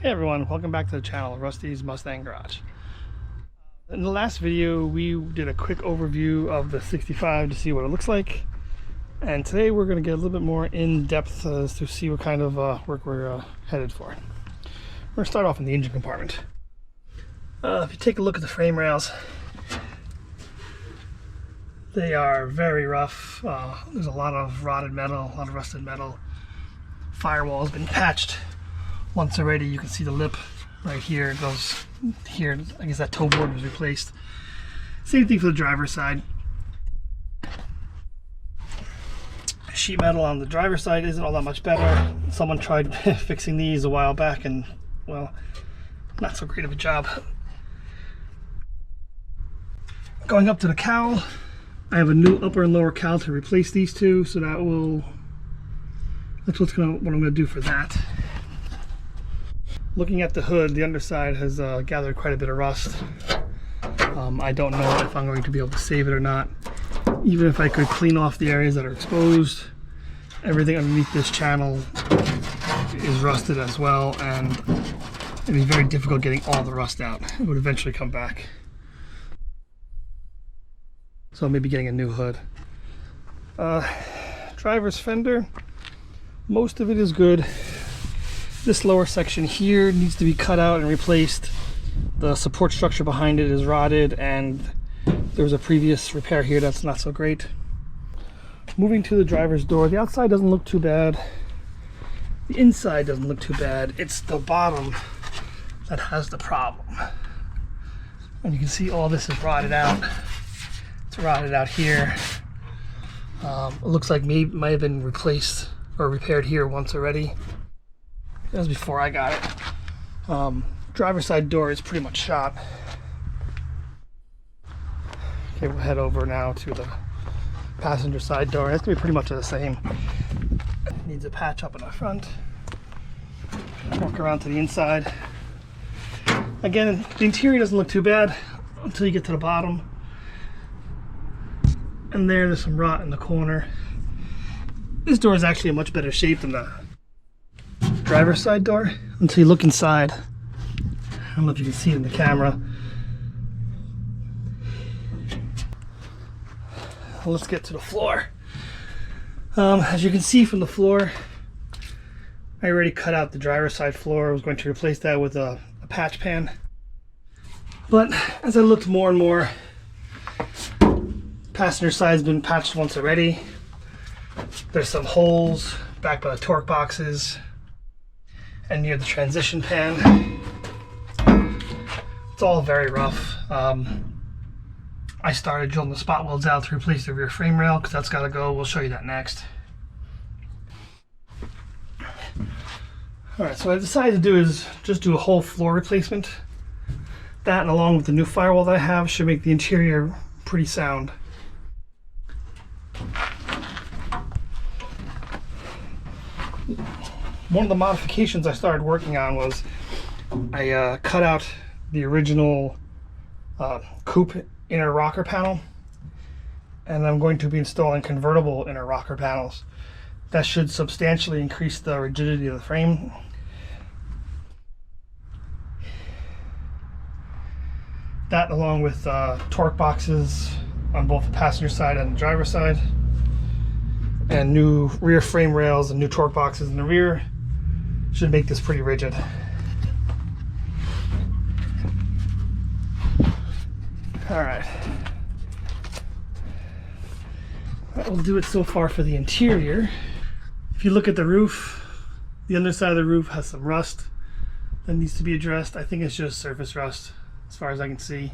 Hey everyone, welcome back to the channel, Rusty's Mustang Garage. In the last video, we did a quick overview of the 65 to see what it looks like. And today we're going to get a little bit more in-depth to see what kind of work we're headed for. We're going to start off in the engine compartment. If you take a look at the frame rails, they are very rough. There's a lot of rotted metal, a lot of rusted metal. Firewall has been patched once already. You can see the lip right here. It goes here. I guess that toe board was replaced. Same thing for the driver's side. Sheet metal on the driver's side isn't all that much better. Someone tried fixing these a while back and, well, not so great of a job. Going up to the cowl, I have a new upper and lower cowl to replace these two, so that's what I'm going to do for that. Looking at the hood, the underside has gathered quite a bit of rust. I don't know if I'm going to be able to save it or not. Even if I could clean off the areas that are exposed, everything underneath this channel is rusted as well, and it'd be very difficult getting all the rust out. It would eventually come back. So maybe getting a new hood. Driver's fender, most of it is good. This lower section here needs to be cut out and replaced. The support structure behind it is rotted, and there was a previous repair here that's not so great. Moving to the driver's door, the outside doesn't look too bad. The inside doesn't look too bad. It's the bottom that has the problem. And you can see all this is rotted out. It's rotted out here. It looks like it might have been replaced or repaired here once already. That was before I got it. Driver's side door is pretty much shot. Okay, we'll head over now to the passenger side door. It's gonna be pretty much the same. Needs a patch up in the front. Walk around to the inside. Again, the interior doesn't look too bad until you get to the bottom. And there's some rot in the corner. This door is actually in much better shape than the driver's side door until you look inside. I don't know if you can see it in the camera. Let's get to the floor. As you can see from the floor, I already cut out the driver's side floor. I was going to replace that with a patch pan. But as I looked more and more, passenger side has been patched once already. There's some holes back by the torque boxes and near the transition pan. It's all very rough. I started drilling the spot welds out to replace the rear frame rail because that's got to go. We'll show you that next. Alright, so what I decided to do is just do a whole floor replacement. That, and along with the new firewall that I have, should make the interior pretty sound. One of the modifications I started working on was I cut out the original Coupe inner rocker panel, and I'm going to be installing convertible inner rocker panels. That should substantially increase the rigidity of the frame. That, along with torque boxes on both the passenger side and the driver's side, and new rear frame rails and new torque boxes in the rear, should make this pretty rigid. Alright. That will do it so far for the interior. If you look at the roof, the underside of the roof has some rust that needs to be addressed. I think it's just surface rust as far as I can see.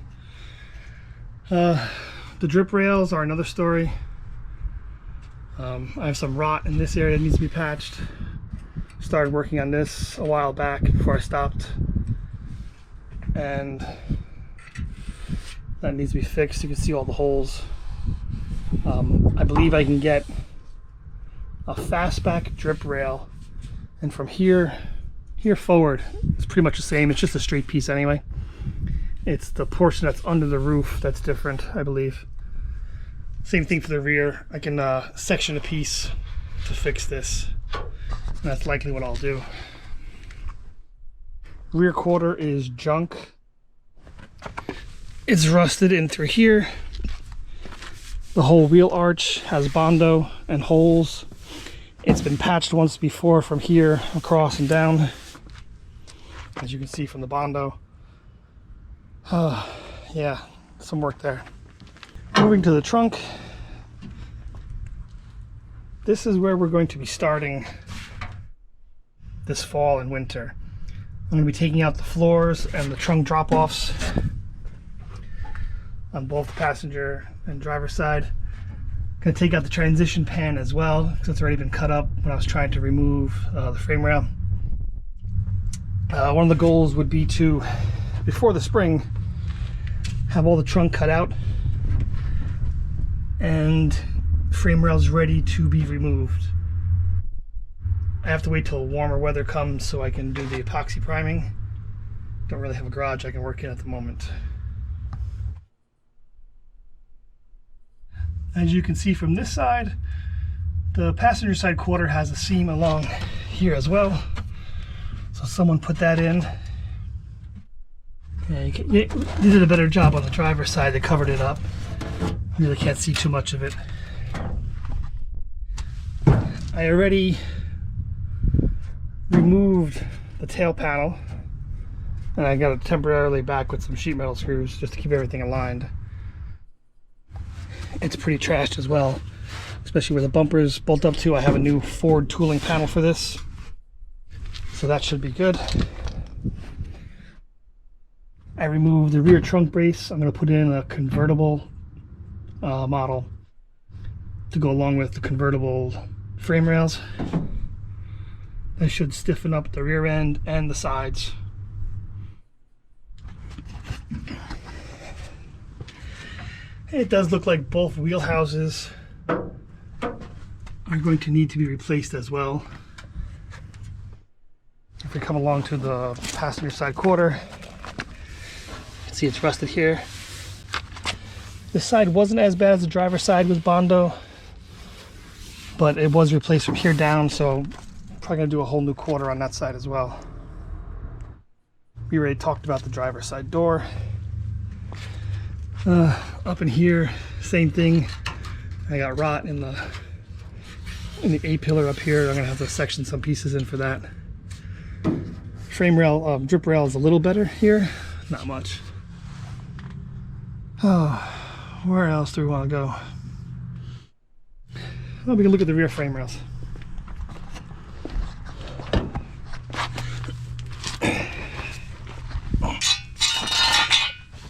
The drip rails are another story. I have some rot in this area that needs to be patched. Started working on this a while back before I stopped, and that needs to be fixed. You can see all the holes. I believe I can get a fastback drip rail, and from here forward it's pretty much the same. It's just a straight piece anyway. It's the portion that's under the roof that's different, I believe. Same thing for the rear. I can section a piece to fix this. And that's likely what I'll do. Rear quarter is junk. It's rusted in through here. The whole wheel arch has Bondo and holes. It's been patched once before from here across and down, as you can see from the Bondo. Yeah, some work there. Moving to the trunk. This is where we're going to be starting this fall and winter. I'm going to be taking out the floors and the trunk drop-offs on both the passenger and driver side. Going to take out the transition pan as well, because it's already been cut up when I was trying to remove the frame rail. One of the goals would be to, before the spring, have all the trunk cut out and frame rails ready to be removed. I have to wait till warmer weather comes so I can do the epoxy priming. Don't really have a garage I can work in at the moment. As you can see from this side, the passenger side quarter has a seam along here as well. So someone put that in. Yeah, they did a better job on the driver's side. They covered it up. You really can't see too much of it. I already removed the tail panel, and I got it temporarily back with some sheet metal screws just to keep everything aligned. It's pretty trashed as well, especially where the bumpers bolt up to. I have a new Ford tooling panel for this, so that should be good. I removed the rear trunk brace. I'm going to put in a convertible model to go along with the convertible frame rails. That should stiffen up the rear end and the sides. It does look like both wheel houses are going to need to be replaced as well. If we come along to the passenger side quarter, you can see it's rusted here. This side wasn't as bad as the driver's side with Bondo, but it was replaced from here down, so probably gonna do a whole new quarter on that side as well. We already talked about the driver's side door. Up in here, same thing. I got rot in the A-pillar up here. I'm gonna have to section some pieces in for that. Frame rail, drip rail is a little better here, not much. Oh, where else do we want to go? Well, we can look at the rear frame rails.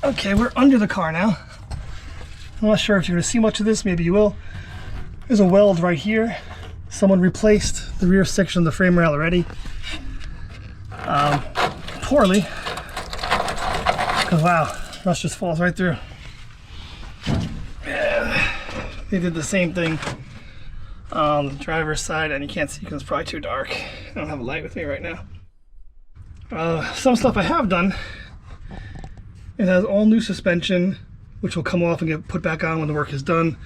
Okay, we're under the car now. I'm not sure if you're going to see much of this, maybe you will. There's a weld right here. Someone replaced the rear section of the frame rail already. Poorly. Because wow, rust just falls right through. Yeah, they did the same thing on the driver's side, and you can't see because it's probably too dark. I don't have a light with me right now. Some stuff I have done. It has all new suspension, which will come off and get put back on when the work is done.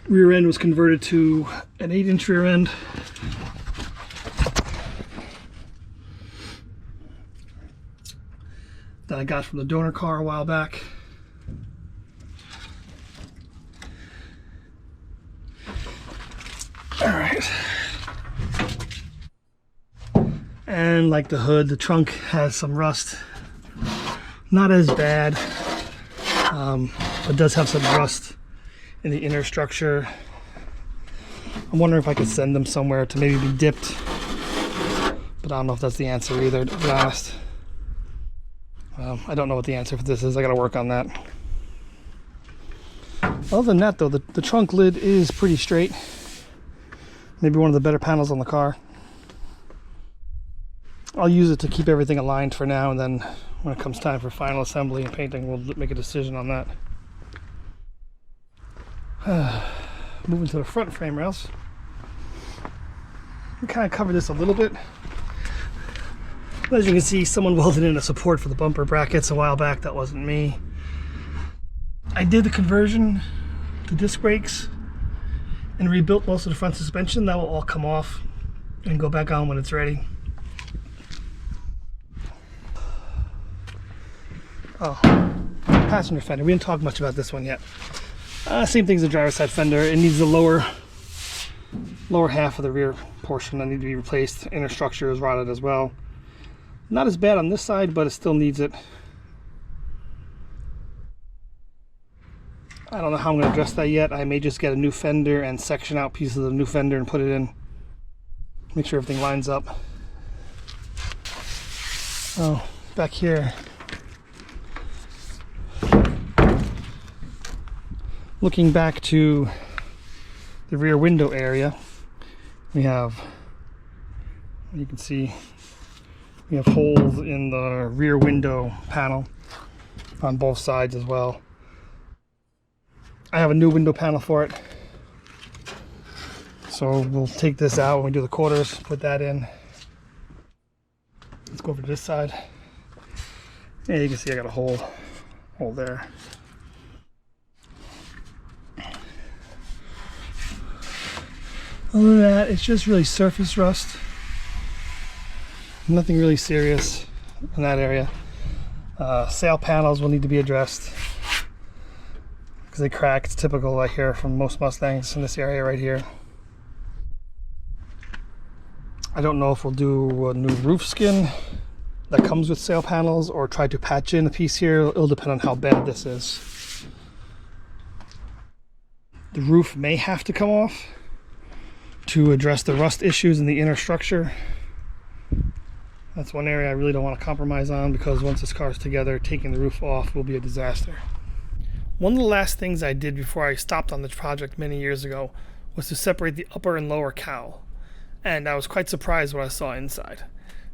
Rear end was converted to an 8-inch rear end. That I got from the donor car a while back. All right. And like the hood, the trunk has some rust. Not as bad, but does have some rust in the inner structure. I'm wondering if I could send them somewhere to maybe be dipped, but I don't know if that's the answer either, to be honest. I don't know what the answer for this is. I gotta work on that. Other than that though, the trunk lid is pretty straight. Maybe one of the better panels on the car. I'll use it to keep everything aligned for now, and then when it comes time for final assembly and painting, we'll make a decision on that. Moving to the front frame rails. We kind of covered this a little bit. As you can see, someone welded in a support for the bumper brackets a while back. That wasn't me. I did the conversion to disc brakes and rebuilt most of the front suspension. That will all come off and go back on when it's ready. Oh, passenger fender. We didn't talk much about this one yet. Same thing as the driver's side fender. It needs the lower half of the rear portion that need to be replaced. Inner structure is rotted as well. Not as bad on this side, but it still needs it. I don't know how I'm going to address that yet. I may just get a new fender and section out pieces of the new fender and put it in. Make sure everything lines up. Oh, back here. Looking back to the rear window area, we have, you can see, we have holes in the rear window panel on both sides as well. I have a new window panel for it, so we'll take this out when we do the quarters, put that in. Let's go over to this side. Yeah, you can see I got a hole there. Other than that, it's just really surface rust. Nothing really serious in that area. Sail panels will need to be addressed because they crack. It's typical, I hear, from most Mustangs in this area right here. I don't know if we'll do a new roof skin that comes with sail panels or try to patch in a piece here. It'll depend on how bad this is. The roof may have to come off to address the rust issues in the inner structure. That's one area I really don't want to compromise on, because once this car is together, taking the roof off will be a disaster. One of the last things I did before I stopped on this project many years ago was to separate the upper and lower cowl, and I was quite surprised what I saw inside.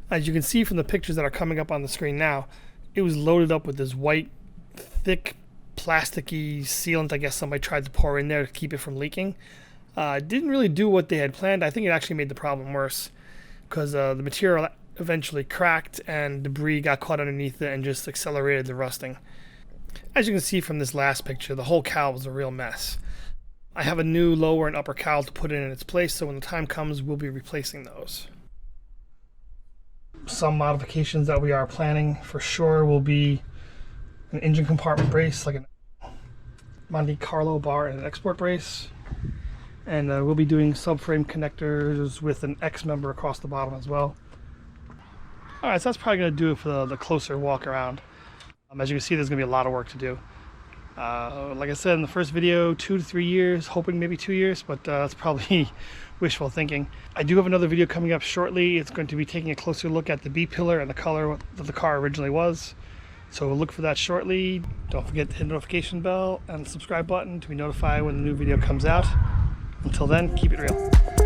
As you can see from the pictures that are coming up on the screen now, it was loaded up with this white, thick, plasticky sealant I guess somebody tried to pour in there to keep it from leaking. Didn't really do what they had planned. I think it actually made the problem worse, because the material eventually cracked and debris got caught underneath it and just accelerated the rusting. As you can see from this last picture, the whole cowl was a real mess. I have a new lower and upper cowl to put in its place, so when the time comes, we'll be replacing those. Some modifications that we are planning for sure will be an engine compartment brace, like a Monte Carlo bar and an export brace. And we'll be doing subframe connectors with an X member across the bottom as well. Alright, so that's probably going to do it for the closer walk around. As you can see, there's going to be a lot of work to do. Like I said in the first video, 2 to 3 years, hoping maybe 2 years, but that's probably wishful thinking. I do have another video coming up shortly. It's going to be taking a closer look at the B-pillar and the color that the car originally was. So look for that shortly. Don't forget to hit the notification bell and the subscribe button to be notified when the new video comes out. Until then, keep it real.